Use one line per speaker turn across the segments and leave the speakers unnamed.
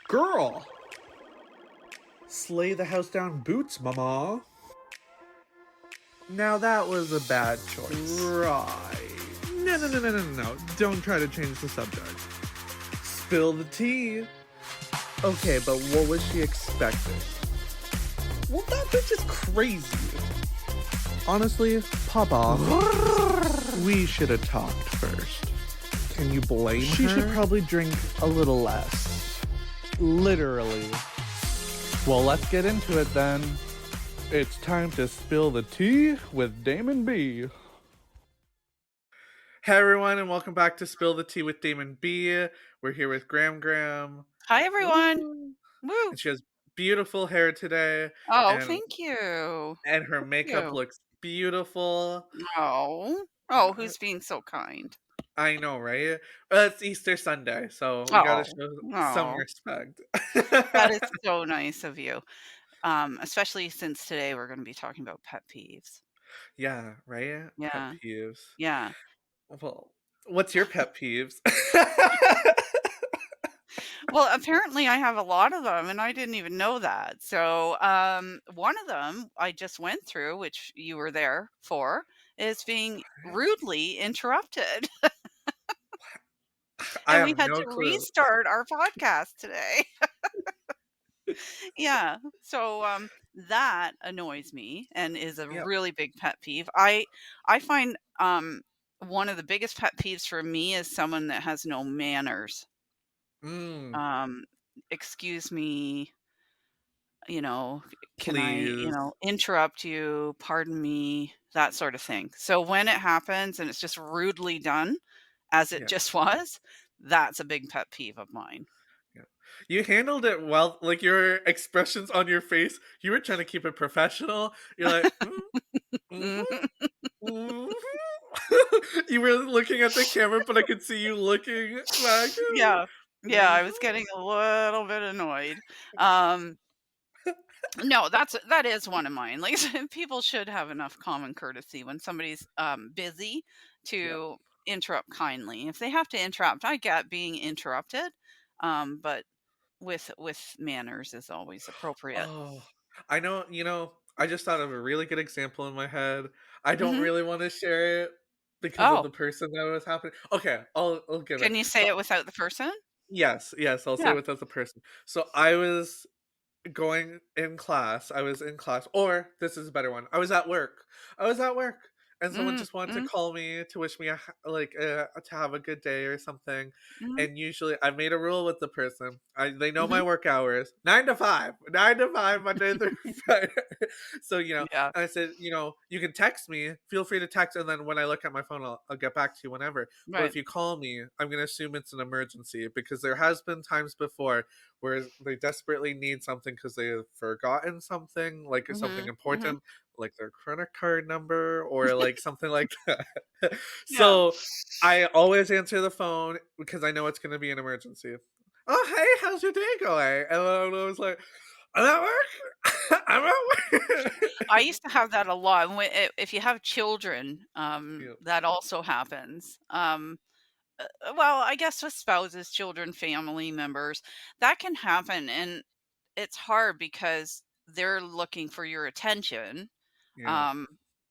Girl, slay the house down boots, mama.
Now that was a bad choice.
Right. No. Don't try to change the subject. Spill the tea.
Okay, but what was she expecting?
Well, that bitch is crazy.
Honestly, pop off. We should have talked first.
Can you blame
She
her?
should probably drink a little less. Literally. Well, let's get into it then. It's time to spill the tea with Damen B.
Hey everyone, and welcome back to Spill the Tea with Damen B. We're here with Graham.
Hi, everyone.
Woo.
Woo.
And she has beautiful hair today,
Oh,
and
thank you.
her makeup
You.
looks beautiful.
Oh, who's being so kind?
I know, right? It's Easter Sunday, so we gotta
Oh,
show some
oh,
respect.
that is so nice of you. Especially since today we're going to be talking about pet peeves.
Yeah, right? Pet
Yeah,
peeves.
yeah.
Well, what's your pet peeves?
Well, apparently I have a lot of them, and I didn't even know that. So, one of them I just went through, which you were there for, is being rudely interrupted.
I
And we
have
had
no
to
clue.
restart our podcast today. Yeah. So that annoys me and is a
Yep.
really big pet peeve. I find one of the biggest pet peeves for me is someone that has no manners.
Mm,
Um excuse me, you know, can I,
please.
interrupt you, pardon me, that sort of thing. So when it happens and it's just rudely done as it
Yeah.
just was, that's a big pet peeve of mine.
Yeah. You handled it well. Like your expressions on your face, you were trying to keep it professional. You're like,
Mhm.
mhm. You were looking at the camera, but I could see you looking back.
Yeah. Yeah,
Mhm.
I was getting a little bit annoyed. Um, no, that is one of mine. Like, people should have enough common courtesy when somebody's, busy
Yeah.
to interrupt kindly. If they have to interrupt, I get being interrupted, but with manners is always appropriate.
Oh, I know, I just thought of a really good example in my head. I don't
Mhm.
really want to share it because of
Oh,
the person that was happening. Okay, I'll give it.
can you say
So
it without the person?
yes, I'll say
Yeah.
it without the person. So I was going in class. I was in class, or this is a better one. I was at work, and someone
Mm,
just wanted to
mm,
call me to wish me to have a good day or something.
mhm.
And usually, I made a rule with the person. They know my
Mhm.
work hours, 9 to 5, 9 to 5, Monday through Friday. So
Yeah.
I said, you can text me. Feel free to text, and then when I look at my phone, I'll get back to you whenever. But
Right.
if you call me, I'm gonna assume it's an emergency because there has been times before where they desperately need something because they've forgotten something, like something
Mhm. Mhm.
important, like their credit card number or like something like that.
Yeah.
So I always answer the phone because I know it's going to be an emergency. Oh, hey, how's your day going? And I was like, I'm at work. I'm at work.
I used to have that a lot. If you have children,
Yeah.
that also happens. Well, I guess with spouses, children, family members, that can happen, and it's hard because they're looking for your attention.
Yeah.
Um,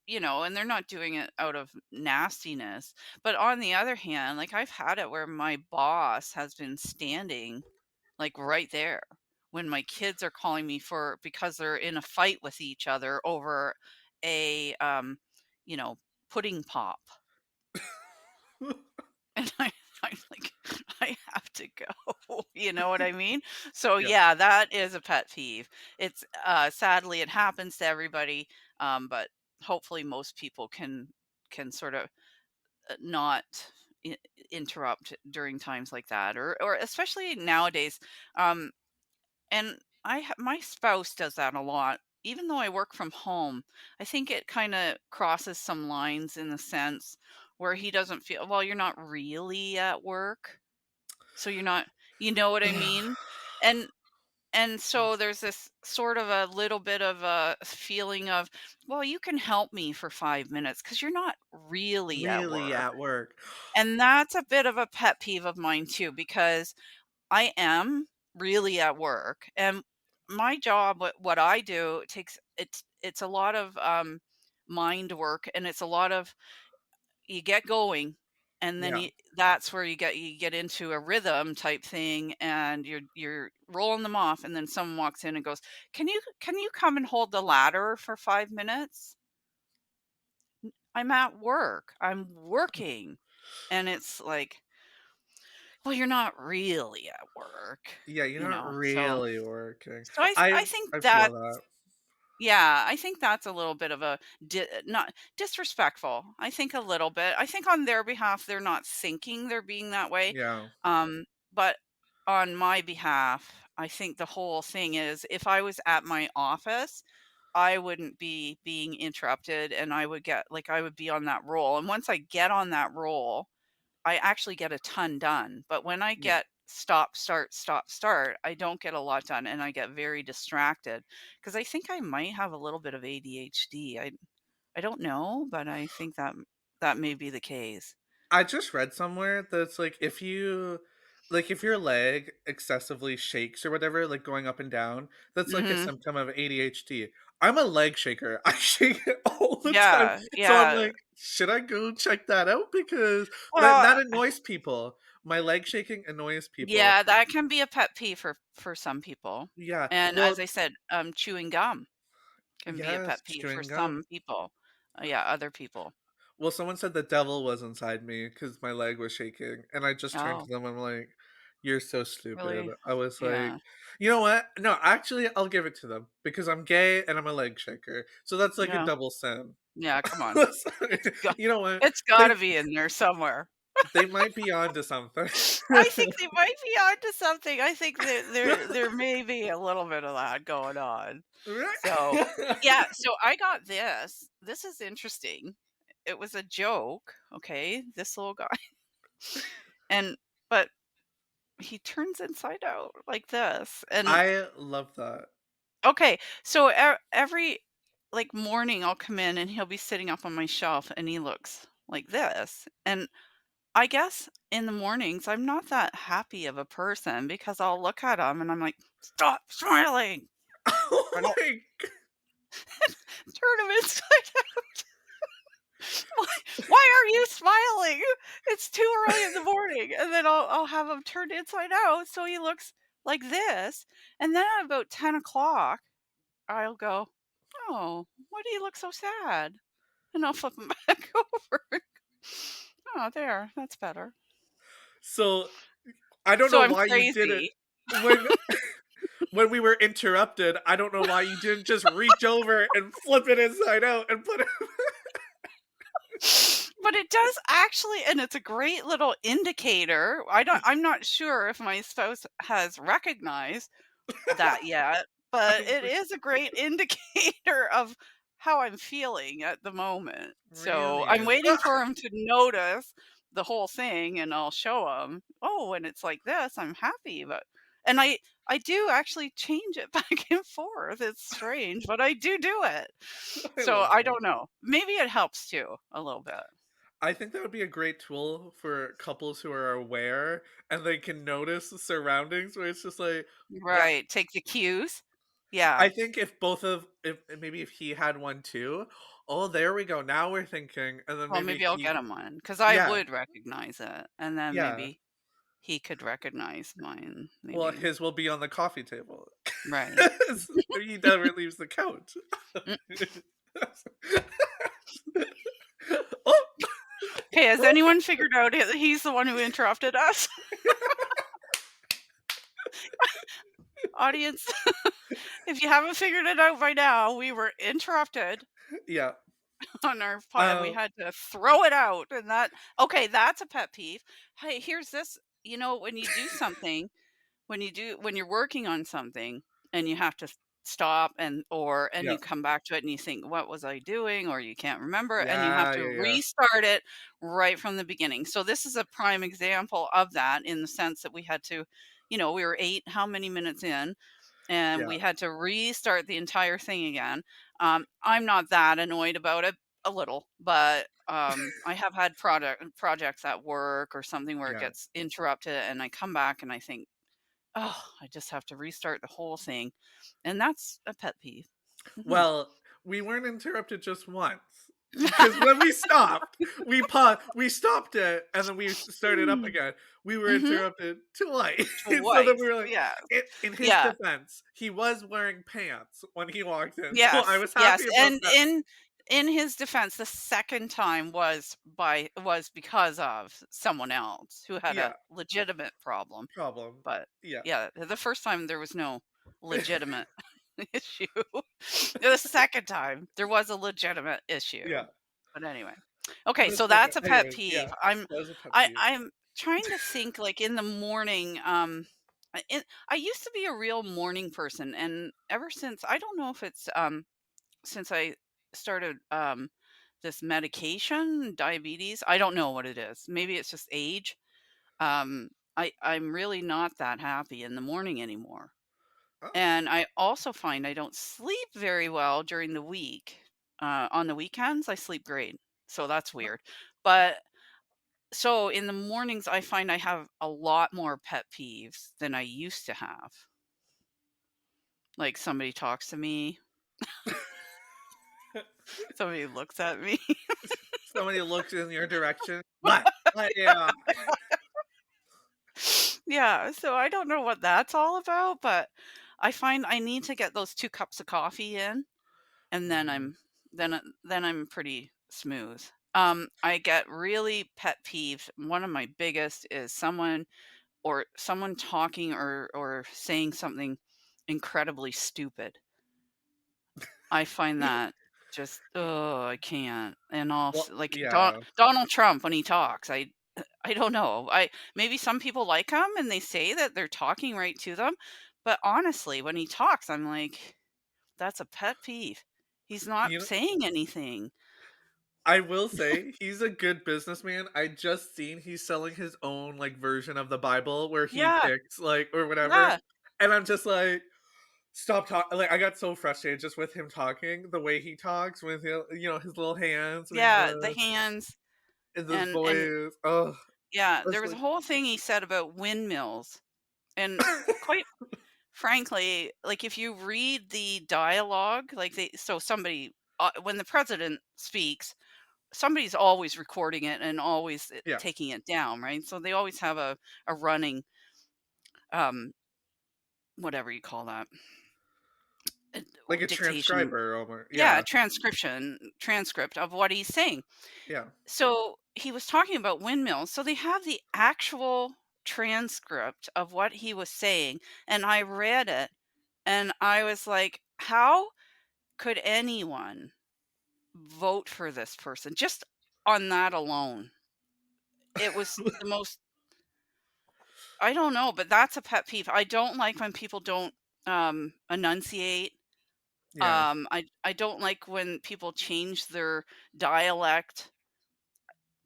and they're not doing it out of nastiness. But on the other hand, like I've had it where my boss has been standing like right there when my kids are calling me for because they're in a fight with each other over a you know pudding pop. And I'm like, I have to go. You know what I mean? So
Yeah.
yeah, that is a pet peeve. It's sadly it happens to everybody, but hopefully most people can sort of not i- interrupt during times like that, or especially nowadays. Um, And my spouse does that a lot. Even though I work from home, I think it kinda crosses some lines in the sense where he doesn't feel, well, you're not really at work, so you're not, you know what I mean? And so there's this sort of a little bit of a feeling of, well, you can help me for 5 minutes because 'cause you're not really at
Really
work.
at work.
And that's a bit of a pet peeve of mine too, because I am. really at work. And my job, what I do, it's a lot of mind work, and it's a lot of you get going, and then
Yeah.
that's where you get into a rhythm type thing, and you're rolling them off, and then someone walks in and goes, can you come and hold the ladder for 5 minutes? I'm at work, I'm working. And it's like, well, you're not really at work,
Yeah, you're not
so
really working.
I think
I feel
that,
that.
yeah, I think that's a little bit of a not disrespectful. I think a little bit. I think on their behalf, they're not thinking they're being that way.
Yeah.
But on my behalf, I think the whole thing is if I was at my office, I wouldn't be being interrupted, and I would be on that roll. And once I get on that roll, I actually get a ton done. But when I
Yeah.
get stop, start, stop, start, I don't get a lot done, and I get very distracted because I think I might have a little bit of ADHD. I don't know, but I think that that may be the case.
I just read somewhere that's like if your leg excessively shakes or whatever, like going up and down, that's like a
Mhm.
symptom of ADHD. I'm a leg shaker. I shake it all the time.
Yeah,
So I'm
yeah.
like, should I go check that out? Because that
Well,
annoys people. My leg shaking annoys people.
yeah, that can be a pet peeve for some people.
Yeah.
And as
Well,
I said, chewing gum can be a
yes,
pet peeve for
chewing gum.
some people. Yeah, other people.
Well, someone said the devil was inside me because my leg was shaking, and I just turned to
Oh,
them, I'm like, "You're so stupid."
really?
I was like,
Yeah.
"You know what? No, actually, I'll give it to them because I'm gay and I'm a leg shaker, so that's like a
Yeah.
double sin."
Yeah, come on.
Sorry.
Go
You know what?
it's
They
gotta be in there somewhere.
they might be onto something.
I think they might be onto something. I think that there may be a little bit of that going on. So,
Right?
yeah, so I got this. This is interesting. It was a joke, okay, this little guy, and but he turns inside out like this, and
I love that.
okay, so every, like, morning, I'll come in, and he'll be sitting up on my shelf, and he looks like this, and I guess in the mornings, I'm not that happy of a person because I'll look at him and I'm like, "Stop smiling."
Oh
And I'll
my
turn him inside out. "Why why are you smiling? It's too early in the morning." And then I'll have him turned inside out so he looks like this, and then at about 10 o'clock, I'll go, "Oh, why do you look so sad?" And I'll flip him back over. "Oh, there, that's better."
So, I don't
So
know
I'm
why you did it
crazy.
when when we were interrupted. I don't know why you didn't just reach over and flip it inside out and put it.
But it does actually, and it's a great little indicator. I'm not sure if my spouse has recognized that yet, but
I'm
it
like,
is a great indicator of how I'm feeling at the moment. So,
really?
I'm waiting for him to notice the whole thing, and I'll show him, "Oh, when it's like this, I'm happy," but and I do actually change it back and forth. It's strange, but I do it.
I
So,
love
I
that.
don't know. Maybe it helps too, a little bit.
I think that would be a great tool for couples who are aware and they can notice the surroundings where it's just like, yeah.
Right, take the cues. Yeah.
I think if both of if maybe if he had one too, oh, there we go. Now we're thinking, and then
Well,
maybe
maybe I'll
he,
get him one because I
yeah,
would recognize it, and then
yeah.
maybe he could recognize mine,
Well,
maybe.
his will be on the coffee table.
Right.
He never leaves the couch.
Mm.
Oh,
Okay, has
oh,
anyone figured out that he's the one who interrupted us? Audience, if you haven't figured it out by now, we were interrupted
yeah.
on our pod, and we
Uh,
had to throw it out, and that okay, that's a pet peeve. Hey, here's this, when you do something when you're working on something and you have to stop and
yeah,
you come back to it and you think, what was I doing, or you can't remember, and you have
yeah,
to
yeah, yeah,
restart it right from the beginning. So this is a prime example of that, in the sense that we had to, we were eight how many minutes in, and
yeah,
we had to restart the entire thing again. I'm not that annoyed about it, a little, but I have had projects at work or something where it
yeah.
gets interrupted, and I come back and I think, oh, I just have to restart the whole thing, and that's a pet peeve. Mhm.
Well, we weren't interrupted just once. Because when we stopped, we stopped it, and then we started up
Mm.
again. We were
Mhm.
interrupted twice. So then we
Twice.
were like,
Yes.
in his
Yeah.
defense, he was wearing pants when he walked in. So I
Yes,
was
yes,
happy about
and
that
in his defense, the second time was because of someone else who had a
yeah,
legitimate problem,
problem.
but
Yeah.
yeah, the first time there was no legitimate issue. The second time, there was a legitimate issue.
Yeah.
But anyway. Okay,
The
so
second
that's a pet
anyways,
peeve.
yeah, that was a pet peeve.
I'm trying to think, like, in the morning, I used to be a real morning person, and ever since I don't know if it's, since I started, this medication, diabetes, I don't know what it is. Maybe it's just age. I'm really not that happy in the morning anymore.
Oh.
And I also find I don't sleep very well during the week. On the weekends, I sleep great. So that's weird. But so in the mornings, I find I have a lot more pet peeves than I used to have. Like somebody talks to me, somebody looks at me.
Somebody looked in your direction. What? Yeah.
Yeah. So I don't know what that's all about, but I find I need to get those 2 cups of coffee in. And then
Mhm.
I'm pretty smooth. I get really pet peeves. One of my biggest is someone talking or saying something incredibly stupid. I find that just, oh, I can't. And
Well,
also like
yeah.
Donald Trump when he talks, I don't know. Maybe some people like him and they say that they're talking right to them, but honestly, when he talks, I'm like, that's a pet peeve. He's not
You know,
saying anything.
I will say he's a good businessman. I just seen he's selling his own, like, version of the Bible where he
Yeah,
picks, like, or whatever,
yeah,
and I'm just like, "Stop talking!" Like, I got so frustrated just with him talking, the way he talks with his little hands and
yeah, the hands
his
and
voice. Oh,
yeah,
it's
there was a
like
whole thing he said about windmills, and quite frankly, like, if you read the dialogue, like, somebody, when the president speaks, somebody's always recording it and always,
Yeah,
taking it down, right? So they always have a running, um, whatever you call that,
like a
dictation.
transcriber almost.
Yeah,
Yeah,
transcript of what he's saying.
yeah.
So he was talking about windmills. So they have the actual transcript of what he was saying. And I read it and I was like, how could anyone vote for this person just on that alone? It was the most, I don't know, but that's a pet peeve. I don't like when people don't enunciate.
Yeah,
I don't like when people change their dialect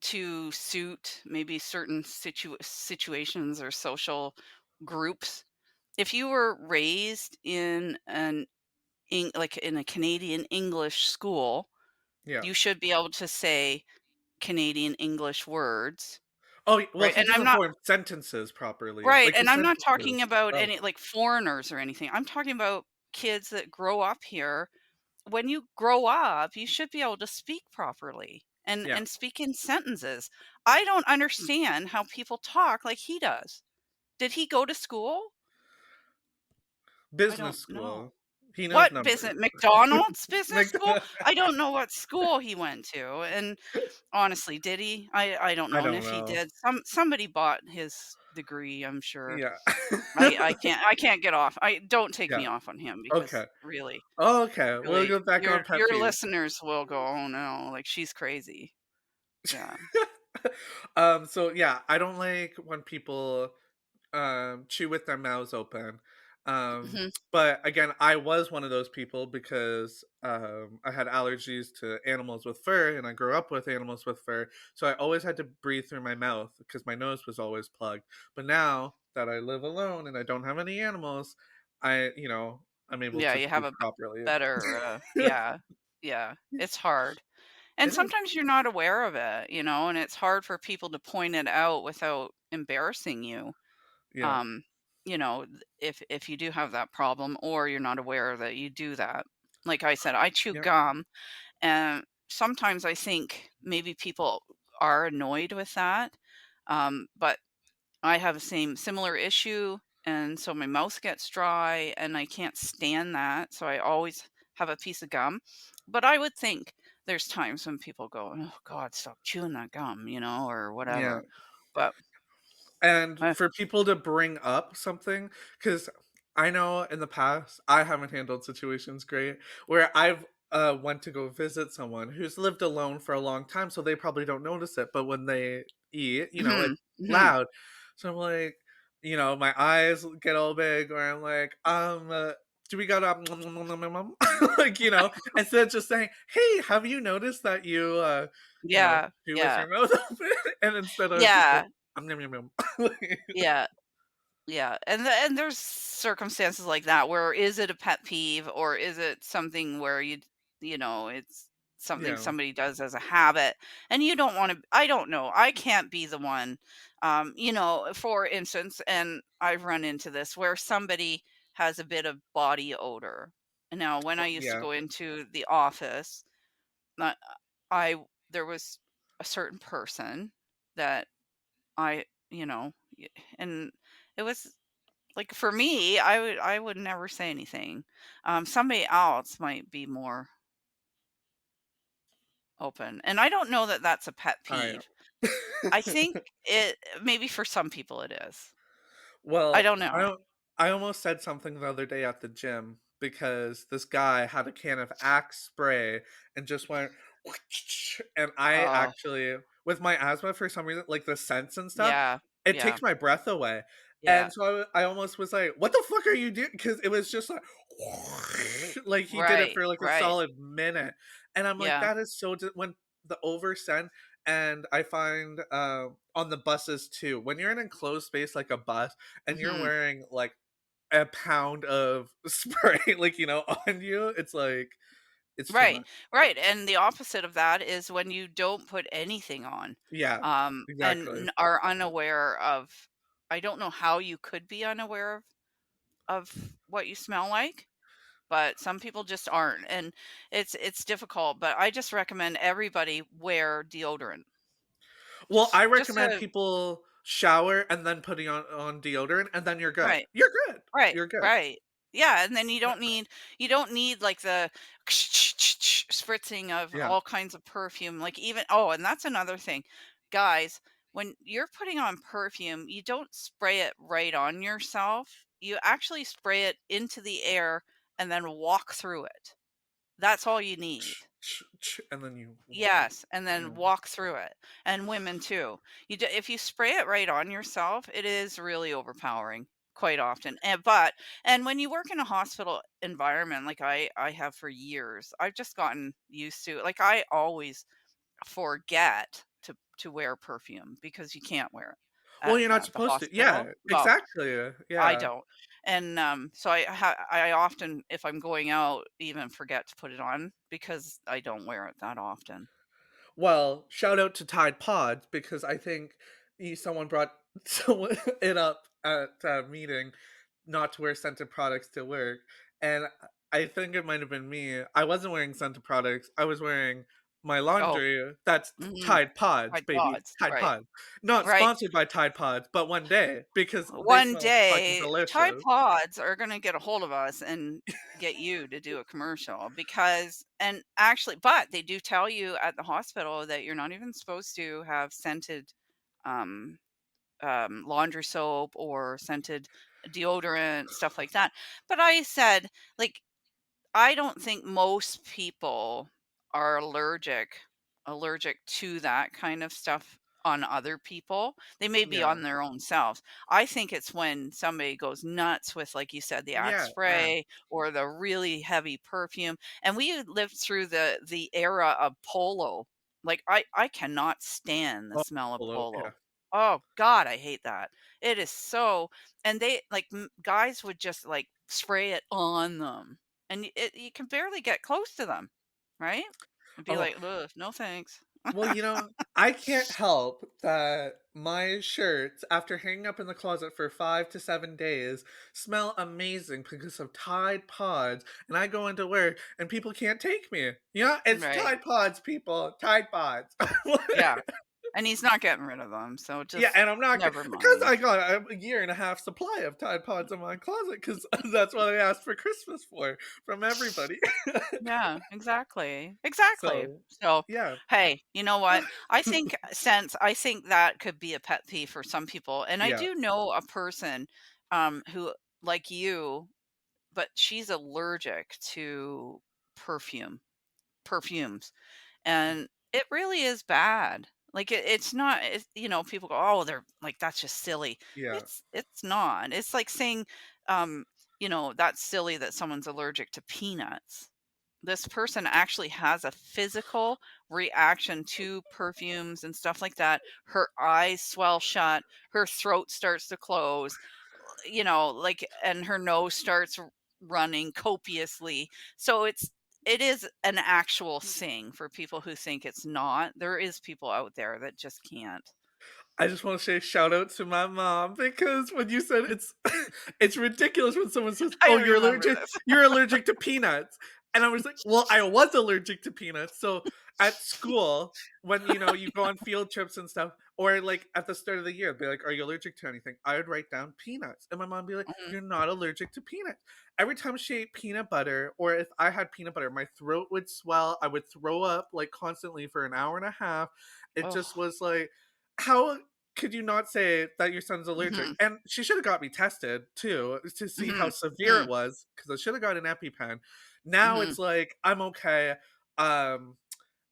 to suit maybe certain situations or social groups. If you were raised in like in a Canadian English school,
yeah.
you should be able to say Canadian English words,
Oh, well,
right?
he doesn't form sentences properly,
Right,
like,
and
his
I'm not talking
sentences.
about
Oh,
any like foreigners or anything. I'm talking about kids that grow up here. When you grow up, you should be able to speak properly
yeah.
and speak in sentences. I don't understand how people talk like he does. Did he go to school? I
Business
don't know.
school. He knows
What business?
numbers.
McDonald's business school?
McDo
I don't know what school he went to. And honestly, did he? I don't
I
know. And
don't
if he
know.
did, somebody bought his degree, I'm sure.
Yeah.
I can't get off. I don't take
Yeah,
me off on him because
okay.
really,
Okay, we'll
really
go back on pet
your
peeves.
listeners will go, "Oh no, like she's crazy." Yeah.
So, yeah, I don't like when people chew with their mouths open.
Mhm.
But again, I was one of those people because I had allergies to animals with fur, and I grew up with animals with fur, so I always had to breathe through my mouth because my nose was always plugged. But now that I live alone and I don't have any animals, I'm able
Yeah,
to
you have
speak
a
properly.
better, yeah, yeah. It's hard. And
It is,
sometimes you're not aware of it, and it's hard for people to point it out without embarrassing you.
yeah.
Um, if you do have that problem or you're not aware that you do that. Like I said, I chew
Yeah.
gum, and sometimes I think maybe people are annoyed with that. But I have the same similar issue, and so my mouth gets dry, and I can't stand that, so I always have a piece of gum. But I would think there's times when people go, "Oh god, stop chewing that gum," or
Yeah.
whatever. But
And
I
for people to bring up something, because I know in the past, I haven't handled situations great, where I've, went to go visit someone who's lived alone for a long time, so they probably don't notice it, but when they eat, it's
Mhm, mhm.
loud. So I'm like, my eyes get all big, or I'm like, "Do we got a" like, instead of just saying, "Hey, have you noticed that you,
Yeah,
chew with
yeah.
your mouth open?" And instead of just like,
Yeah,
"Nom, nom, nom, nom."
yeah. Yeah, and there's circumstances like that where is it a pet peeve or is it something where it's something
Yeah,
somebody does as a habit and you don't want to. I don't know. I can't be the one. For instance, and I've run into this where somebody has a bit of body odor. Now, when I used to
yeah.
go into the office, uh, I there was a certain person that I, and it was like, for me, I would never say anything. Somebody else might be more open, and I don't know that that's a pet
I am.
peeve. I think it maybe for some people it is. I
Well,
don't know.
I almost said something the other day at the gym because this guy had a can of Axe spray and just went and I
Oh,
actually with my asthma for some reason, like the scents and stuff,
yeah,
it
yeah,
takes my breath away.
yeah.
And so I almost was like, "What the fuck are you doing?" Because it was just like like he did it
Right,
for like a
right.
solid minute. And I'm like,
Yeah.
that is so when the over scent and I find on the buses too, when you're in an enclosed space like a bus and you're
Mhm.
wearing like a pound of spray, like, on you, it's like, it's too
Right,
much.
right, and the opposite of that is when you don't put anything on,
Yeah,
and
exactly.
are unaware of. I don't know how you could be unaware of what you smell like. But some people just aren't, and it's difficult, but I just recommend everybody wear deodorant.
Well, I
Just
recommend
a
people shower and then putting on deodorant, and then you're good.
Right.
You're good.
Right,
You're good.
right. Yeah, and then you don't need like the spritzing of
Yeah.
all kinds of perfume, like even oh, and that's another thing. Guys, when you're putting on perfume, you don't spray it right on yourself. You actually spray it into the air and then walk through it. That's all you need.
And then you
Yes, and then
yeah.
walk through it, and women too. If you spray it right on yourself, it is really overpowering quite often. And when you work in a hospital environment like I have for years, I've just gotten used to it. Like I always forget to wear perfume because you can't wear it
Well,
at,
you're not
at the
supposed to. Yeah,
hospital. Well,
exactly.
I
Yeah.
don't. And so I often, if I'm going out, even forget to put it on because I don't wear it that often.
Well, shout out to Tide Pods because I think someone brought someone it up at a meeting not to wear scented products to work, and I think it might have been me. I wasn't wearing scented products. I was wearing my
Oh,
laundry. That's
mhm.
Tide Pods,
Tide
baby.
Pods,
Tide
right,
Pods. Not
right.
sponsored by Tide Pods, but one day because they
One
smell fucking
day, Tide
delicious.
Pods are gonna get a hold of us and get you to do a commercial because and actually but they do tell you at the hospital that you're not even supposed to have scented, um, laundry soap or scented deodorant, stuff like that. But I said, like, I don't think most people are allergic to that kind of stuff on other people. They may be
Yeah.
on their own selves. I think it's when somebody goes nuts with, like you said, the Axe
Yeah. Yeah.
spray or the really heavy perfume. And we lived through the era of Polo. Like I cannot stand the
Oh,
smell of
hello. Yeah.
Polo. Oh God, I hate that. It is so, and they like guys would just like spray it on them and you can barely get close to them, right? And be
Oh,
like, "Ugh, no thanks."
Well, I can't help that my shirts, after hanging up in the closet for 5 to 7 days, smell amazing because of Tide Pods, and I go into work and people can't take me. Yeah, it's
Right.
Tide Pods, people, Tide Pods.
Yeah. And he's not getting rid of them, so
Yeah,
just
and I'm not
never
because
mind.
I got a year and a half supply of Tide Pods in my closet because that's what I asked for Christmas for from everybody.
Yeah, exactly. Exactly.
So,
So,
yeah.
hey, you know what? I think that could be a pet peeve for some people. And I
Yeah,
do know a person who like you, but she's allergic to perfume, perfumes. And it really is bad. Like it's not people go, "Oh, they're like that's just silly."
yeah.
It's not. It's like saying that's silly that someone's allergic to peanuts. This person actually has a physical reaction to perfumes and stuff like that. Her eyes swell shut, her throat starts to close, like, and her nose starts running copiously. So it is an actual thing for people who think it's not. There is people out there that just can't.
I just want to say shout out to my mom because when you said it's it's ridiculous when someone says,
I
"Oh,
remember this.
you're allergic to peanuts." And I was like, "Well, I was allergic to peanuts." So at school, when you go on field trips and stuff, or like at the start of the year, be like, "Are you allergic to anything?" I would write down peanuts, and my mom would be like,
Mhm.
"You're not allergic to peanuts." Every time she ate peanut butter, or if I had peanut butter, my throat would swell. I would throw up like constantly for an hour and a half. It just
Oh.
was like, how could you not say that your son's allergic?
Mhm.
And she should have got me tested too to see how
Mhm.
severe it
Mm.
was because I should have got an EpiPen. Now
Mhm.
it's like I'm okay. Um,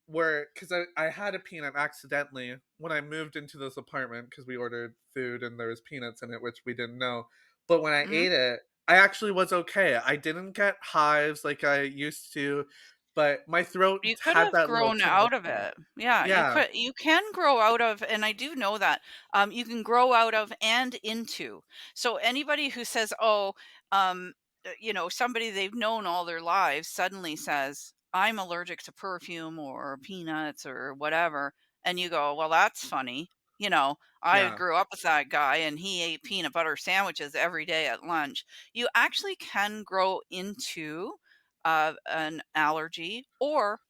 where because I had a peanut accidentally when I moved into this apartment because we ordered food and there was peanuts in it, which we didn't know. But when I
Mhm.
ate it, I actually was okay. I didn't get hives like I used to, but my throat
You could
had
have
that little
grown
tingle
out of
still.
it. Yeah,
Yeah,
you can grow out of, and I do know that. You can grow out of and into. So anybody who says, "Oh, somebody they've known all their lives suddenly says, "I'm allergic to perfume or peanuts or whatever." And you go, "Well, that's funny." I
yeah,
grew up with that guy and he ate peanut butter sandwiches every day at lunch. You actually can grow into an allergy, or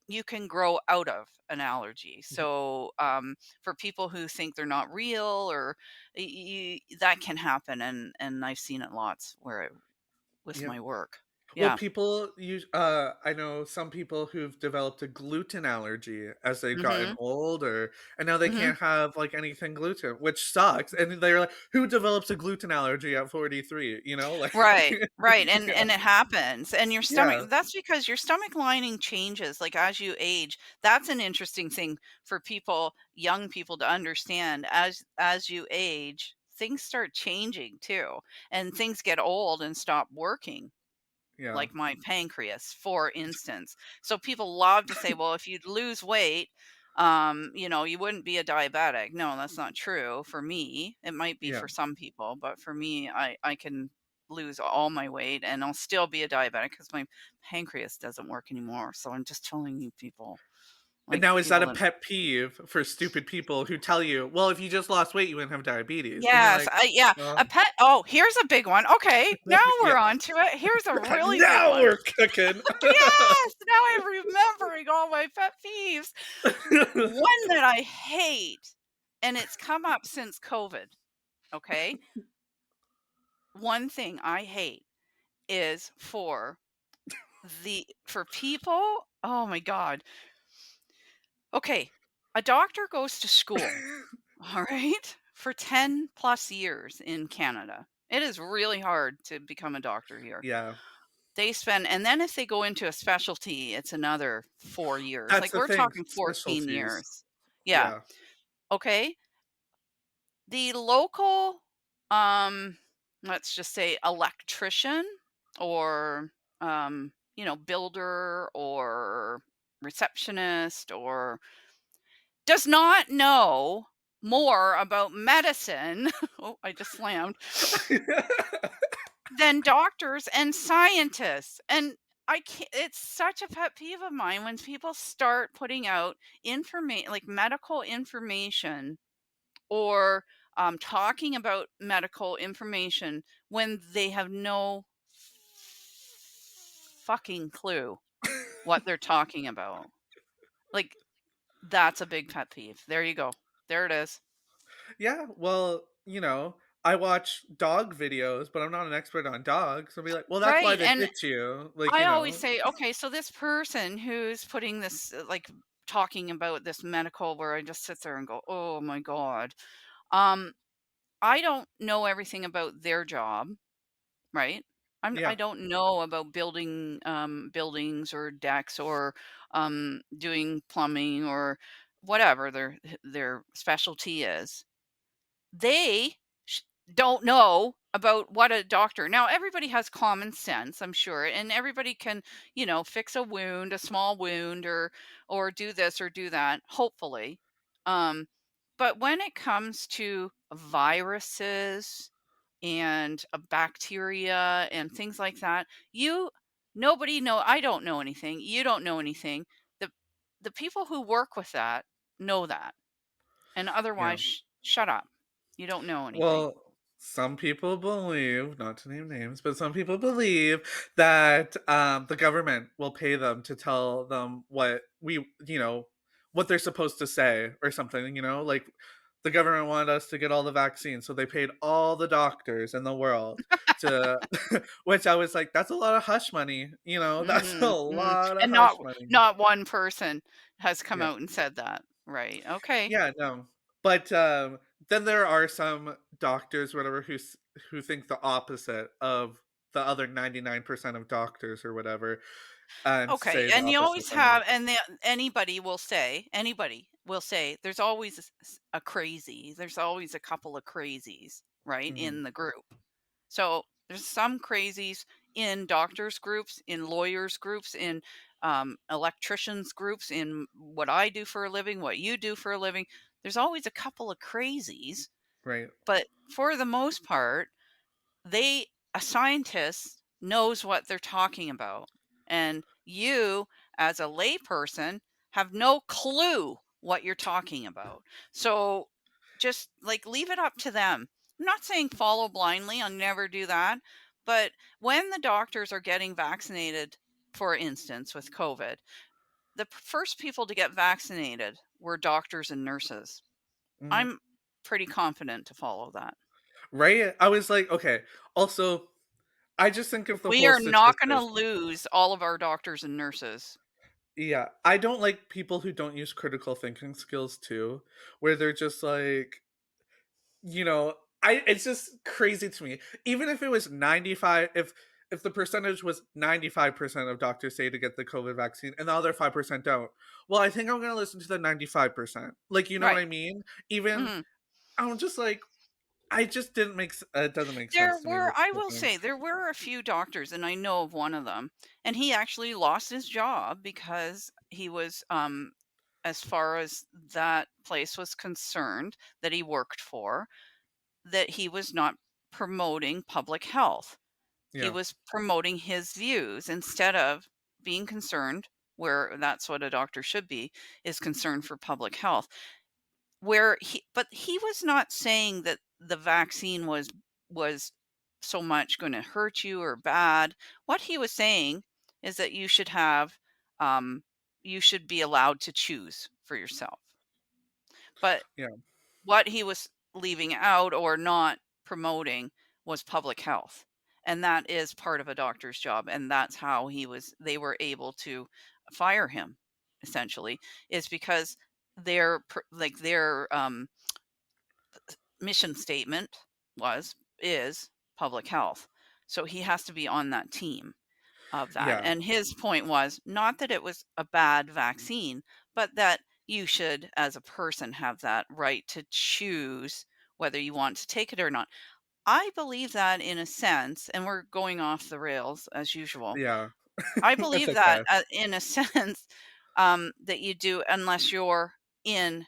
you can grow out of an allergy. So, for people who think they're not real, or that can happen, and I've seen it lots with
yeah.
my work.
Well,
Yeah.
I know some people who've developed a gluten allergy as they've gotten
Mhm.
older, and now they
Mhm.
can't have like anything gluten, which sucks. And they're like, "Who develops a gluten allergy at 43?" Like,
Right, right, and
yeah,
and it happens, and your stomach
yeah,
that's because your stomach lining changes, like, as you age. That's an interesting thing for people, young people, to understand. As you age, things start changing too, and things get old and stop working,
yeah,
like my pancreas, for instance. So people love to say, well, if you'd lose weight, you wouldn't be a diabetic. No, that's not true for me. It might be
yeah.
for some people, but for me, I can lose all my weight and I'll still be a diabetic because my pancreas doesn't work anymore. So I'm just telling you people,
And
like
now is that
people
a
that
pet peeve for stupid people who tell you, "Well, if you just lost weight, you wouldn't have diabetes," and you're
yes,
like,
yeah,
"Well,
a pet. Oh, here's a big one. Okay, now
yeah,
we're on to it. Here's a really big
now
one.
we're cooking."
Yes, now I'm remembering all my pet peeves. One that I hate, and it's come up since COVID, okay? One thing I hate is for people, oh my god. Okay, a doctor goes to school, all right, for 10 plus years in Canada. It is really hard to become a doctor here.
Yeah,
They spend, and then if they go into a specialty, it's another 4 years.
that's
Like,
the
we're
thing,
talking 14
specialties.
years. Yeah,
Yeah.
okay? The local, um, let's just say electrician, or, builder, or receptionist, or does not know more about medicine. Oh, I just slammed, than doctors and scientists. And I can't, it's such a pet peeve of mine when people start putting out information, like medical information, or talking about medical information when they have no fucking clue what they're talking about. Like, that's a big pet peeve. There you go. There it is.
Yeah, well, I watch dog videos, but I'm not an expert on dogs. I'll be like, "Well, that's why
Right.
they
And
bit you." Like,
I always say, okay, so this person who's putting this, like, talking about this medical, where I just sit there and go, oh my God. Um, I don't know everything about their job, right? I
yeah,
don't know about building buildings or decks, or doing plumbing, or whatever their specialty is. They sh- don't know about what a doctor. Now everybody has common sense, I'm sure, and everybody can, fix a wound, a small wound, or do this or do that, hopefully. Um but when it comes to viruses and a bacteria and things like that, you nobody know I don't know anything. You don't know anything. The the people who work with that know that. And
yeah.
otherwise, shut up. You don't know anything.
Well, some people believe, not to name names, but some people believe that the government will pay them to tell them what they're supposed to say or something. Like the government wanted us to get all the vaccines, so they paid all the doctors in the world to, which I was like, that's a lot of hush money. That's a
Mhm, mhm,
lot of
and
hush
not
money.
not one person has come
Yeah.
out and said that. Right, okay.
Yeah, no. But, then there are some doctors, whatever, who think the opposite of the other 99% of doctors or whatever, and
Okay,
say the
and you
opposite
always
thing.
have, and anybody will say there's always a crazy. There's always a couple of crazies, right,
Mhm.
in the group. So there's some crazies in doctors groups, in lawyers groups, in electricians groups, in what I do for a living, what you do for a living. There's always a couple of crazies,
Right.
but for the most part, they a scientist knows what they're talking about. And you, as a layperson, have no clue what you're talking about. So just, like, leave it up to them. I'm not saying follow blindly, I'll never do that. But when the doctors are getting vaccinated, for instance, with COVID, the first people to get vaccinated were doctors and nurses.
Mhm.
I'm pretty confident to follow that.
Right? I was like, "Okay." Also, I just think of the
We
whole
are not gonna
statistics.
lose all of our doctors and nurses.
Yeah, I don't like people who don't use critical thinking skills too, where they're just like, You know, I it's just crazy to me. Even if it was 95, if the percentage was 95% of doctors say to get the COVID vaccine and the other 5% don't. Well, I think I'm going to listen to the 95%. Like, you know what
Right.
I mean? Even
Mhm.
I'm just like I just didn't it doesn't make
There
sense to me
were
what
I
people
will
think.
say, there were a few doctors, and I know of one of them, and he actually lost his job because he was, as far as that place was concerned that he worked for, that he was not promoting public health. He
Yeah.
was promoting his views instead of being concerned, where that's what a doctor should be, is concerned for public health. But he was not saying that the vaccine was so much gonna hurt you or bad. What he was saying is that um you should be allowed to choose for yourself. But
Yeah.
what he was leaving out or not promoting was public health. And that is part of a doctor's job, and that's how they were able to fire him, essentially, is because their mission statement is public health. So he has to be on that team of that.
Yeah.
And his point was not that it was a bad vaccine, but that you should, as a person, have that right to choose whether you want to take it or not. I believe that in a sense, and we're going off the rails as usual.
Yeah.
I
It's
believe that
okay.
in a sense, that you do, unless you're in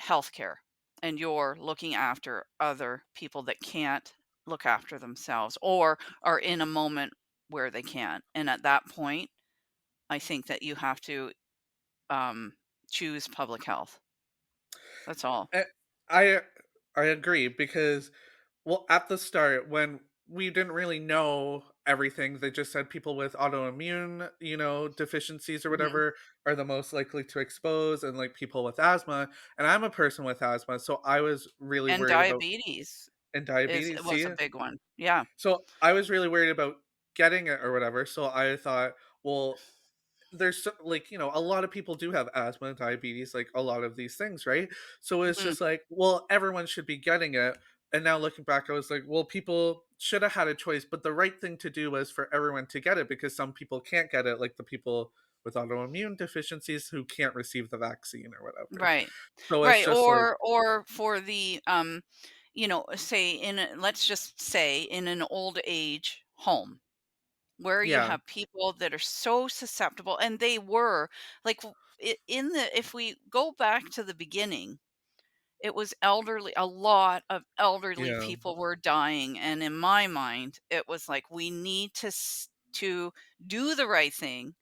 healthcare and you're looking after other people that can't look after themselves, or are in a moment. where they can. And at that point, I think that you have to um, choose public health. That's all.
Eh, I I agree because, well, at the start when we didn't really know everything, they just said people with autoimmune, deficiencies or
Mhm.
whatever are the most likely to expose, and like people with asthma. And I'm a person with asthma, so I was really
And
worried about,
diabetes
and
is
diabetes.
was
See,
a big one. Yeah.
so I was really worried about getting it or whatever. So I thought, well, there's like, a lot of people do have asthma, diabetes, like a lot of these things, right? So it's
Mhm.
just like, well, everyone should be getting it. And now looking back, I was like, well, people should have had a choice, but the right thing to do was for everyone to get it, because some people can't get it, like the people with autoimmune deficiencies who can't receive the vaccine or whatever.
Right.
So it's
Right,
just like,
or for the, say let's just say in an old age home where you
yeah,
have people that are so susceptible, and they were like in the if we go back to the beginning, it was elderly. A lot of elderly
yeah,
people were dying, and in my mind it was like we need to do the right thing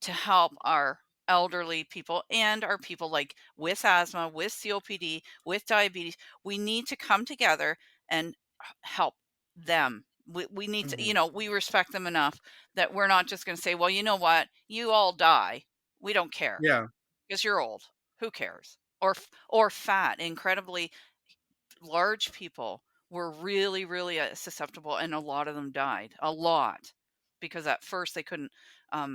to help our elderly people and our people like with asthma, with COPD, with diabetes. We need to come together and help them. We need to,
mhm,
we respect them enough that we're not just going to say, well, you know what, you all die. We don't care
yeah,
because you're old. Who cares? Or fat, incredibly large people were really, really susceptible, and a lot of them died. A lot, because at first they couldn't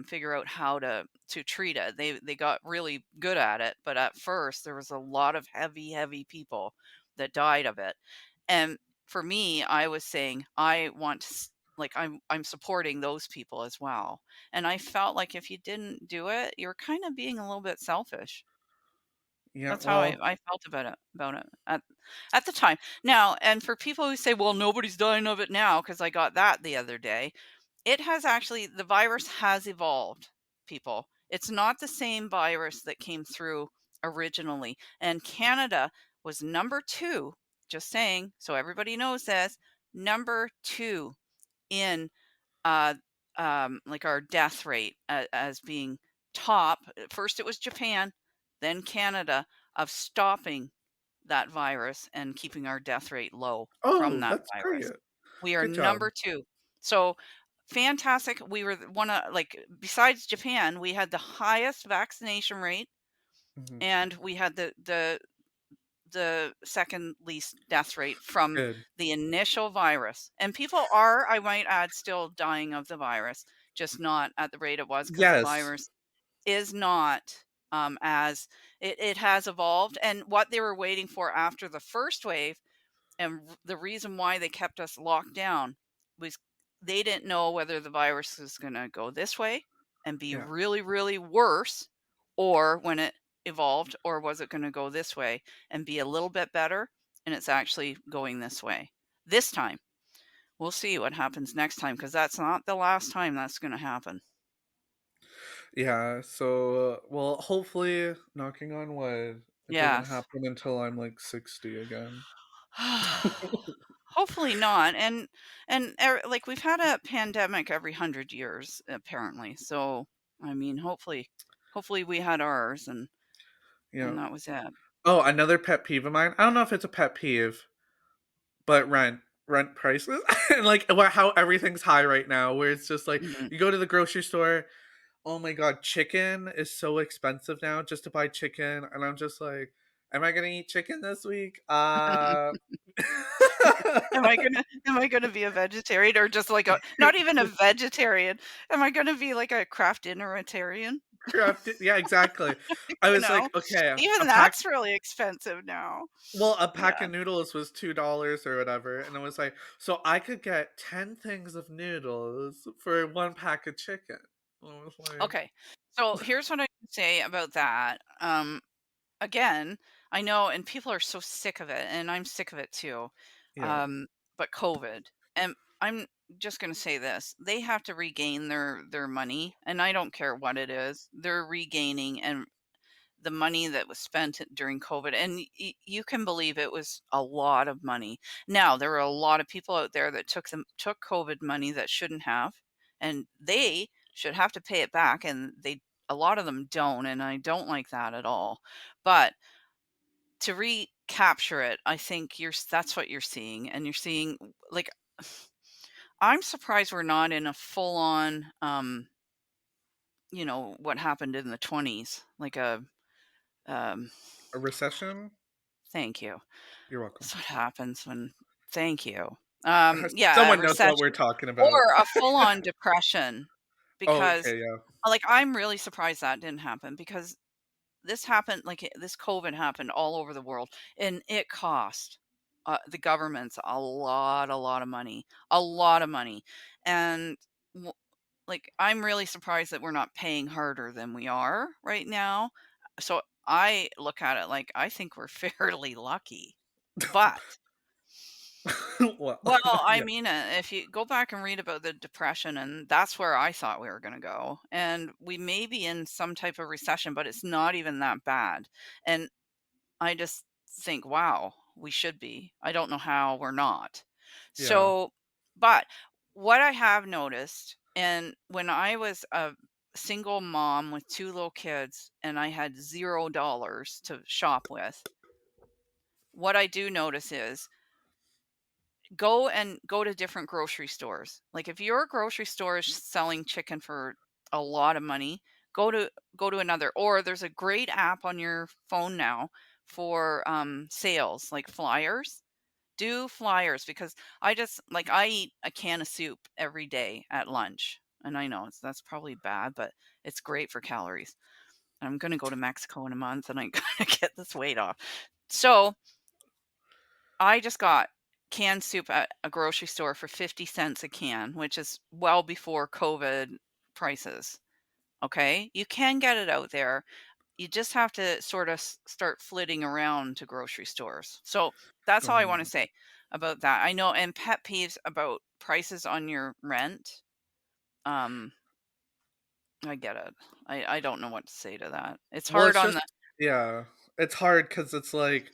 figure out how to treat it. They got really good at it, but at first there was a lot of heavy, heavy people that died of it. And for me, I was saying I want to. Like I'm supporting those people as well. And I felt like if you didn't do it, you're kind of being a little bit selfish.
yeah.
That's how
Well,
I felt about it at the time. Now, and for people who say, "Well, nobody's dying of it now," because I got that the other day, it has actually the virus has evolved, people. It's not the same virus that came through originally, and Canada was number 2, just saying, so everybody knows this, number 2 in uh, like our death rate as being top. First, it was Japan, then Canada, of stopping that virus and keeping our death rate low from
oh,
that
that's great.
virus. We are
Good job.
number 2. So fantastic. We were one of like besides Japan, we had the highest vaccination rate,
Mhm.
and we had the second least death rate from
Good.
the initial virus. And people are, I might add, still dying of the virus, just not at the rate it was because the
Yes.
virus is not as it has evolved. And what they were waiting for after the first wave, and the reason why they kept us locked down, was they didn't know whether the virus was going to go this way and be
Yeah.
really, really worse, or when it evolved, or was it going to go this way and be a little bit better, and it's actually going this way this time. We'll see what happens next time, because that's not the last time that's going to happen.
Yeah, so, well, hopefully, knocking on wood, it doesn't
Yes.
happen until I'm, like, 60 again.
Hopefully not. And like we've had a pandemic every 100 years apparently. So I mean, hopefully we had ours, and
Yeah.
that was it.
Oh, another pet peeve of mine, I don't know if it's a pet peeve, but rent prices, and, like, how everything's high right now, where it's just like,
Mhm.
you go to the grocery store, oh my god, chicken is so expensive now just to buy chicken, and I'm just like, "Am I gonna eat chicken this week?"
Am I gonna be a vegetarian, or just like a not even a vegetarian? Am I gonna be like a craft dinneritarian?
Crafted, yeah, exactly. I
You
was
know?
like, "Okay,
Even
a pack."
that's really expensive now.
Well, a pack
Yeah.
of noodles was $2 or whatever, and I was like, so I could get 10 things of noodles for 1 pack of chicken. I was like,
Okay. So here's what I can say about that. Again, I know, and people are so sick of it, and I'm sick of it too.
yeah,
Um, but COVID, and I'm just going to say this: they have to regain their money, and I don't care what it is. They're regaining and the money that was spent during COVID, and you can believe it was a lot of money. Now, there were a lot of people out there that took COVID money that shouldn't have, and they should have to pay it back, and they a lot of them don't, and I don't like that at all. But to recapture it, I think that's what you're seeing, and you're seeing like I'm surprised we're not in a full on what happened in the 20s, like a um
A recession?
thank you.
You're welcome.
That's what happens when thank you. Yeah, a
Someone knows what we're
recession
talking about.
or a full on depression
Oh,
because
okay, yeah.
like I'm really surprised that didn't happen because this happened this COVID happened all over the world, and it cost, the governments a lot of money, a lot of money, and w like, I'm really surprised that we're not paying harder than we are right now. So, I look at it like, I think we're fairly lucky, but
Well,
well, I
yeah,
mean, if you go back and read about the depression, and that's where I thought we were gonna go, and we may be in some type of recession, but it's not even that bad, and I just think, "Wow, we should be." I don't know how we're not.
yeah.
So, but what I have noticed, and when I was a single mom with 2 little kids and I had $0 to shop with, what I do notice is go to different grocery stores. Like, if your grocery store is selling chicken for a lot of money, go to another, or there's a great app on your phone now for, sales, like flyers. Do flyers because I eat a can of soup every day at lunch, and I know that's probably bad, but it's great for calories. I'm gonna go to Mexico in a month, and I'm gonna get this weight off. So, I just got canned soup at a grocery store for 50 cents a can, which is well before COVID prices, okay? You can get it out there. You just have to sort of start flitting around to grocery stores. So, that's all I wanna
Um,
say about that. I know, and pet peeves about prices on your rent, um, I get it. I don't know what to say to that. It's
well,
hard
it's
on
just
the
yeah, it's hard because it's like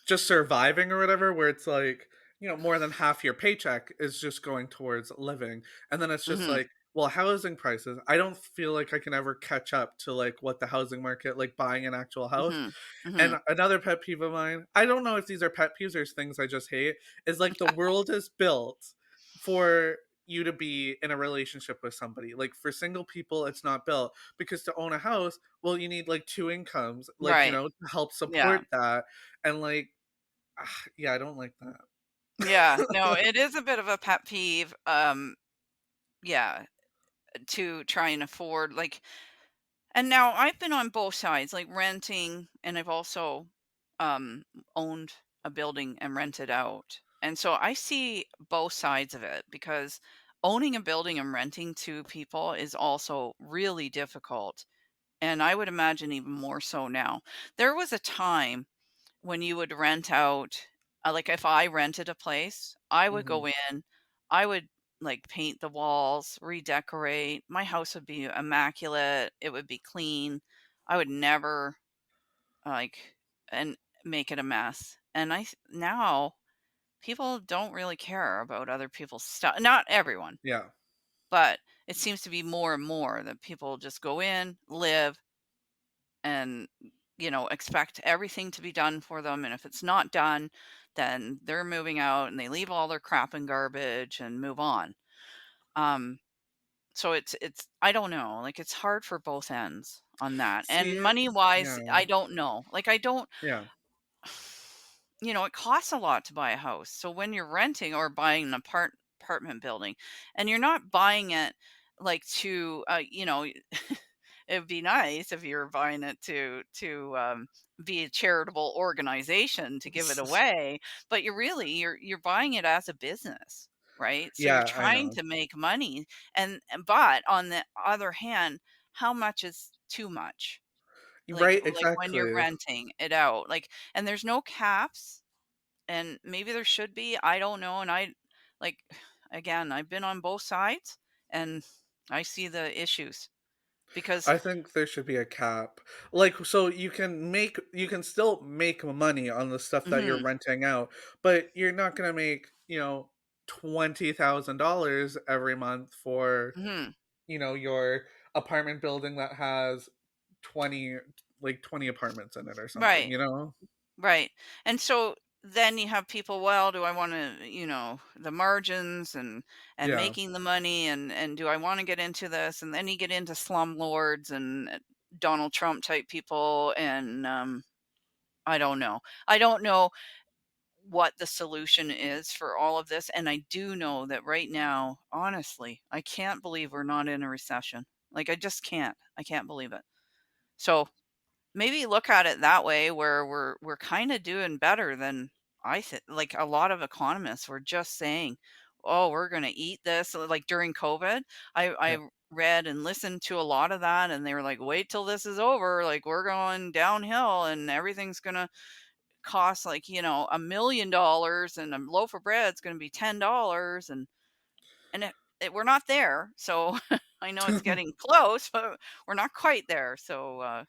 just surviving or whatever, where it's like, more than half your paycheck is just going towards living. And then it's just
mhm,
like, well, housing prices, I don't feel like I can ever catch up to like what the housing market, like buying an actual house.
mhm,
And
mhm.
another pet peeve of mine, I don't know if these are pet peeves or things I just hate, is like the world is built for you to be in a relationship with somebody. Like for single people, it's not built because to own a house, well, you need like two incomes, like,
Right.
to help
Yeah.
support that. And like, yeah, I don't like
Yeah. No,
that.
it is a bit of a pet peeve, yeah, to try and afford, like, and now I've been on both sides, like renting, and I've also um owned a building and rented out. And so I see both sides of it because owning a building and renting to people is also really difficult. And I would imagine even more so now. There was a time when you would rent out, like if I rented a place, I would
Mhm.
go in, I would like paint the walls, redecorate. My house would be immaculate. It would be clean. I would never like and make it a mess. And now people don't really care about other people's stuff. Not everyone,
Yeah.
but it seems to be more and more that people just go in, live, and expect everything to be done for them, and if it's not done, then they're moving out and they leave all their crap and garbage and move on. um so it's I don't know, like it's hard for both ends on that, and
See,
money wise
yeah,
I don't know, like I don't
yeah.
it costs a lot to buy a house. So when you're renting or buying an apartment building, and you're not buying it like to, it'd be nice if you were buying it to be a charitable organization to give it away, but you're buying it as a business, right? So you're
Yeah, I
trying
know.
to make money, but on the other hand, how much is too much?
Right,
Like when you're
exactly.
renting it out, like, and there's no caps, and maybe there should be, I don't know, and like, again, I've been on both sides, and I see the issues because
I think there should be a cap. Like, so you can still make money on the stuff that you're
mhm,
renting out, but you're not gonna make, $20,000 every month for,
Mhm.
your apartment building that has 20 20 apartments in it or something,
Right.
you know?
Right. And so then you have people, well, do I want to, the margins and
Yeah.
making the money and do I want to get into this? And then you get into slum lords and Donald Trump type people and I don't know. I don't know what the solution is for all of this, and I do know that right now, honestly, I can't believe we're not in a recession. Like I just can't. I can't believe it. So maybe look at it that way where we're kind of doing better than I think. Like a lot of economists were just saying, "Oh, we're going to eat this." So, like during COVID, I
Yeah.
read and listened to a lot of that and they were like, "Wait till this is over, like we're going downhill and everything's going to cost like, $1 million and a loaf of bread's going to be $10." And we're not there. So I know it's getting close, but we're not quite there. So I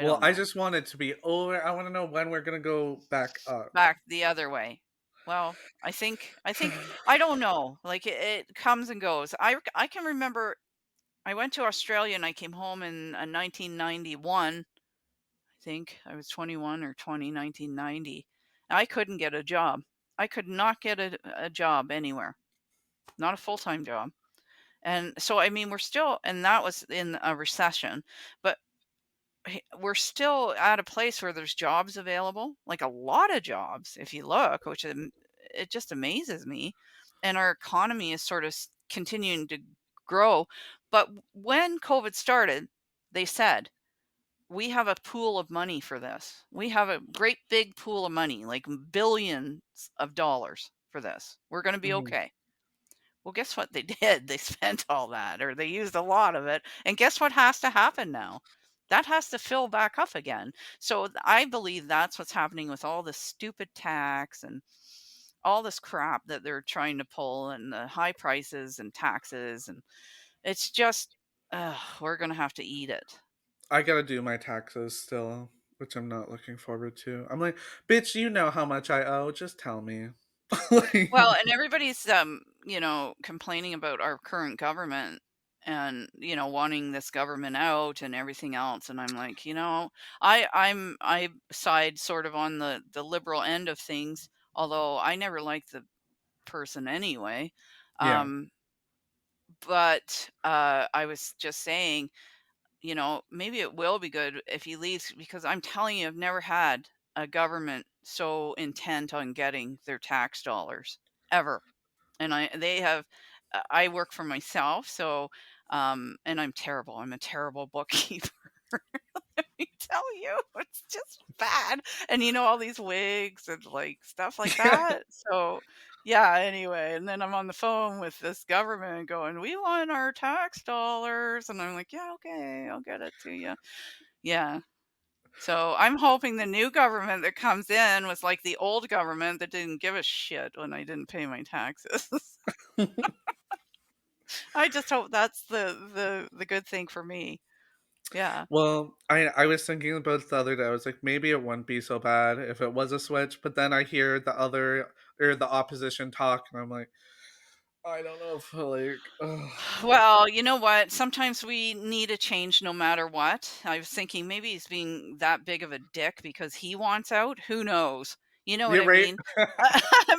Well,
don't
I
know.
just want it to be over. I wanna know when we're gonna go back up.
Back the other way. Well, I think I don't know. Like it comes and goes. I can remember I went to Australia and I came home in 1991. I think I was 21 or 20, 1990. I couldn't get a job. I could not get a job anywhere, not a full time job. And so, I mean, we're still, and that was in a recession, but we're still at a place where there's jobs available, like a lot of jobs, if you look, which it just amazes me. And our economy is sort of continuing to grow. But when COVID started, they said, we have a pool of money for this. We have a great big pool of money, like billions of dollars for this. We're going to be
Mhm.
okay. Well, guess what they did? They spent all that or they used a lot of it. And guess what has to happen now? That has to fill back up again. So I believe that's what's happening with all this stupid tax and all this crap that they're trying to pull and the high prices and taxes. And it's just, we're going to have to eat it.
I gotta do my taxes still, which I'm not looking forward to. I'm like, "Bitch, you know how much I owe, just tell me." Like
Well, and everybody's, complaining about our current government and, wanting this government out and everything else. And I'm like, I side sort of on the liberal end of things, although I never liked the person anyway.
Yeah.
Um, but I was just saying, maybe it will be good if he leaves because I'm telling you, I've never had a government so intent on getting their tax dollars ever. And they have I work for myself, so and I'm terrible. I'm a terrible bookkeeper. Let me tell you, it's just bad. And all these wigs and like stuff like that. So yeah, anyway, and then I'm on the phone with this government going, "We want our tax dollars." And I'm like, "Yeah, okay, I'll get it to you." Yeah. So I'm hoping the new government that comes in was like the old government that didn't give a shit when I didn't pay my taxes. I just hope that's the good thing for me. Yeah.
Well, I was thinking about it the other day, I was like, "Maybe it wouldn't be so bad if it was a switch," but then I hear the other or the opposition talk, and I'm like, "I don't know if, like, ugh."
Well, you know what? Sometimes we need a change no matter what. I was thinking maybe he's being that big of a dick because he wants out. Who knows? You know what
You're
I
right.
mean?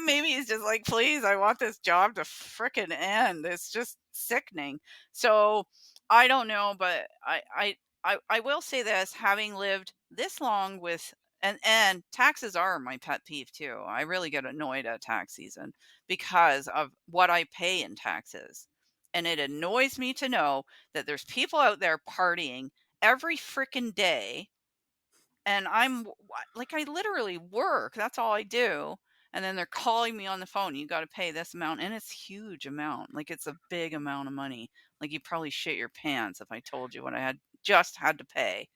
Maybe he's just like, please, I want this job to frickin' end. It's just sickening. So I don't know, but I will say this, having lived this long with and taxes are my pet peeve too. I really get annoyed at tax season because of what I pay in taxes. And it annoys me to know that there's people out there partying every freaking day. And like, I literally work. That's all I do. And then they're calling me on the phone. You got to pay this amount. And it's huge amount. Like, it's a big amount of money. Like, you probably shit your pants if I told you what I had to pay.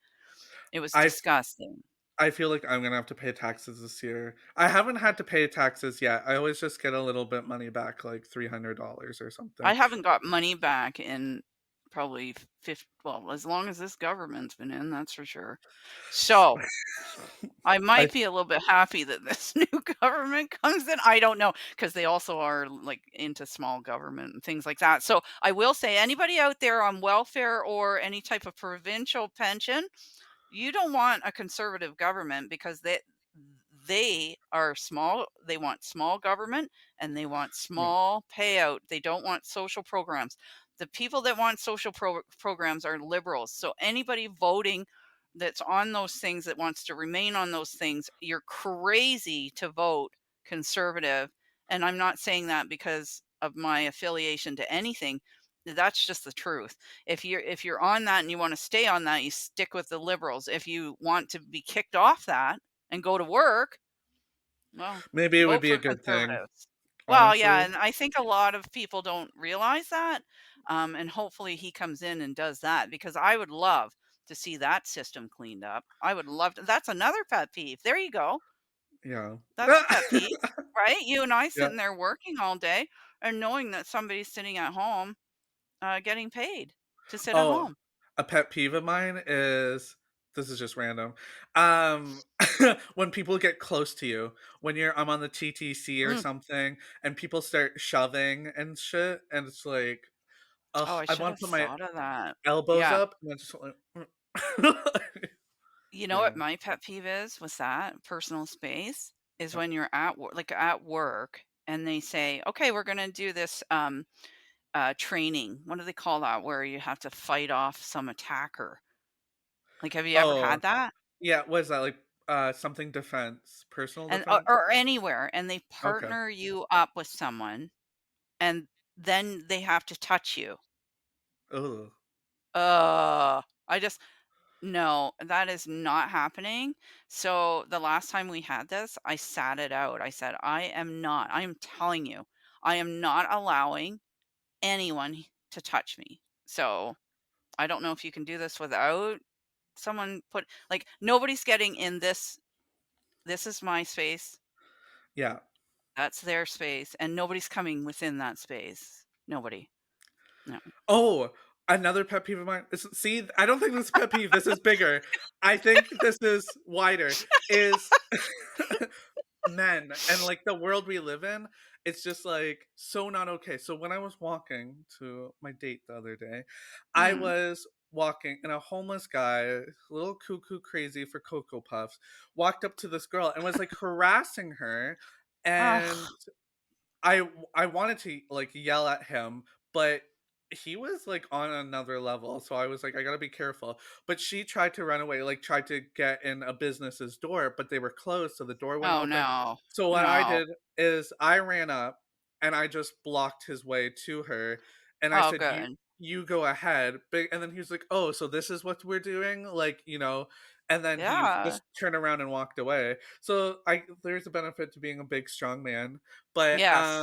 It was
I
disgusting.
I feel like I'm gonna have to pay taxes this year. I haven't had to pay taxes yet. I always just get a little bit money back, like $300 or
I
something.
haven't got money back in probably 50, well, as long as this government's been in, that's for sure. So, I
I
might be a little bit happy that this new government comes in. I don't know, because they also are, like, into small government and things like that. So, I will say anybody out there on welfare or any type of provincial pension, you don't want a conservative government because they are small. They want small government and they want
yeah.
small payout. They don't want social programs. The people that want social programs are liberals. So anybody voting that's on those things, that wants to remain on those things, you're crazy to vote conservative. And I'm not saying that because of my affiliation to anything. That's just the truth. If you're on that and you want to stay on that, you stick with the liberals. If you want to be kicked off that and go to work, well,
Maybe it would
vote
be a
for
good thing,
conservatives. Well, yeah,
honestly.
and I think a lot of people don't realize that, and hopefully he comes in and does that, because I would love to see that system cleaned up. I would love to. That's another pet peeve. There you go.
Yeah.
That's a pet peeve, right? You and I
Yeah.
sitting there working all day and knowing that somebody's sitting at home, getting paid to sit at
Oh,
home.
a pet peeve of mine is this is just random. Um, when people get close to you, when I'm on the TTC or
Mm.
something, and people start shoving and shit, and it's like, ugh,
Oh, I
I
should
want
have
to put my
thought of that.
elbows
Yeah.
up and then just like,
You know
yeah.
what my pet peeve is with that personal space is
Yeah.
when you're at work, like at work, and they say, "Okay, we're gonna do this training." What do they call that? Where you have to fight off some attacker. Like, have you ever
Oh,
had that?
yeah. What is that like? Something defense, personal
And
defense.
or anywhere, and they
Okay.
partner you up with someone, and then they have to touch you.
Oh,
I just No, that is not happening. So the last time we had this, I sat it out. I said, I am telling you, I am not allowing anyone to touch me. So I don't know if you can do this without someone like, nobody's getting in this. This is my space.
yeah.
That's their space. And nobody's coming within that space. Nobody. No.
Oh, another pet peeve of mine is see, I don't think this is pet peeve, this is bigger. I think this is wider, is men and, like, the world we live in, it's just, like, so not okay. So when I was walking to my date the other day, I
Mm.
was walking and a homeless guy, a little cuckoo crazy for Cocoa Puffs, walked up to this girl and was, like, harassing her, and
Oh,
I wanted to, like, yell at him, but he was, like, on another level, so I was like, "I gotta be careful." But she tried to run away, like, tried to get in a business's door, but they were closed, so the door wouldn't
oh
open.
no.
So what I
No.
did is I ran up and I just blocked his way to her, and I
Oh,
said,
good.
you go ahead." But and then he was like, "Oh, so this is what we're doing?" Like, and then he
Yeah.
just turned around and walked away. So I there's a benefit to being a big strong man, but,
Yes,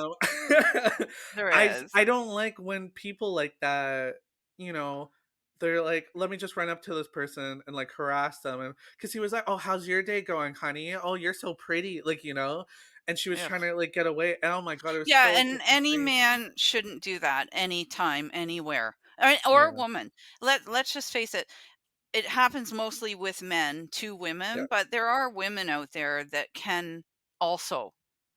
there is.
I don't like when people like that, you know, they're like, "Let me just run up to this person and, like, harass them," and because he was like, "Oh, how's your day going, honey? Oh, you're so pretty," like, and she was trying
Ugh.
to, like, get away, and oh my god, it was
Yeah,
so
and
fucking
any
cringe.
man shouldn't do that anytime, anywhere, or a
Yeah,
woman. Let's just face it, it happens mostly with men to
yeah.
women, but there are women out there that can also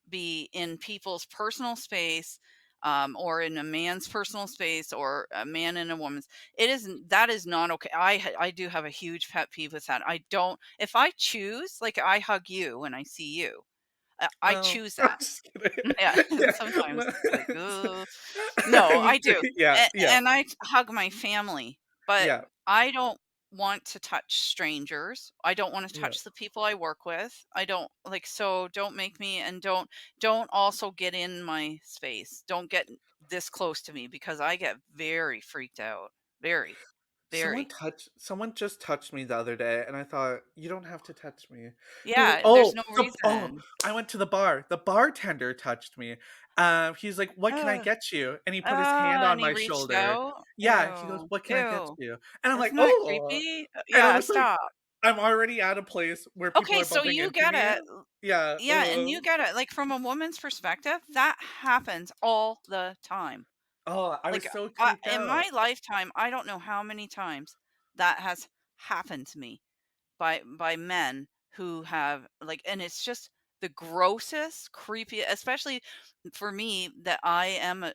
be in people's personal space, or in a man's personal space, or a man in a woman's. That is not okay. I do have a huge pet peeve with that. I don't. If I choose, like, I hug you when I see you. I
Well,
choose
I'm
that.
just kidding.
Yeah,
Yeah,
sometimes
well,
it's like, "Ooh." No,
me
I
too.
do,
Yeah, yeah,
and I hug my family, but
yeah,
I don't want to touch strangers. I don't wanna
yeah.
touch the people I work with. I don't like, so don't make me, and don't also get in my space. Don't get this close to me, because I get very freaked out. Very, very.
Someone just touched me the other day, and I thought, "You don't have to touch me."
Yeah, there's no
Oh,
reason.
I went to the bar. The bartender touched me. He's like, "What can I
Ugh.
get you?" And he put his hand
Ah,
on
and he
my
reached
shoulder.
out?
Yeah, he goes,
Ew,
"What can I get
ew.
you?" And I'm like,
Isn't that
"Oh."
creepy?
And I
Yeah,
was like,
stop.
I'm already at a place where people
Okay,
are
so
bumping
you
into
get
me.
it.
Yeah,
Yeah, and you get it. Like, from a woman's perspective, that happens all the time.
Oh, I was
Like,
so creeped
in
out.
my lifetime, I don't know how many times that has happened to me by men who have, like, and it's just the grossest, creepy, especially for me, that I am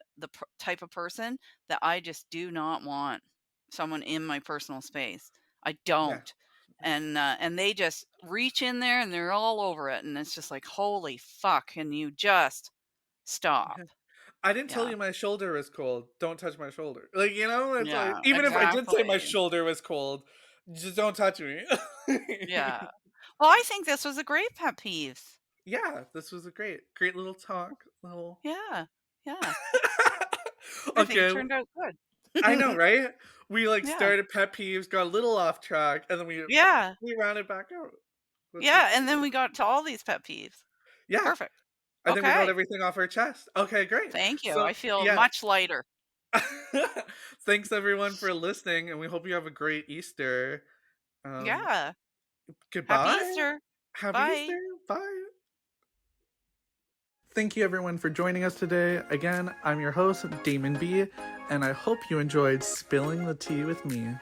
type of person that I just do not want someone in my personal space. I
Yeah.
don't. And they just reach in there and they're all over it, and it's just like, holy fuck, can you just stop?
I didn't tell
Yeah.
you my shoulder was cold. Don't touch my shoulder. Like, it's like
Yeah,
even if I did say my
exactly.
shoulder was cold, just don't touch me.
Yeah. Well, I think this was a great pet peeve.
Yeah, this was a great little talk. Little
Yeah. Yeah. I think it
Okay,
turned out
I know,
good.
right? We like
Yeah.
started pet peeves, got a little off track, and then
Yeah.
we rounded back out, which was
Yeah,
great.
and then we got to all these pet peeves.
Yeah,
Perfect.
I think we got
Okay.
everything off our chest. Okay, great.
Thank you.
So,
I feel
yeah.
much lighter.
Thanks everyone for listening, and we hope you have a great Easter. Um,
Yeah. Happy
Goodbye.
Easter.
Happy
Bye.
Easter. Bye. Thank you everyone for joining us today. Again, I'm your host, Damen B, and I hope you enjoyed spilling the tea with me.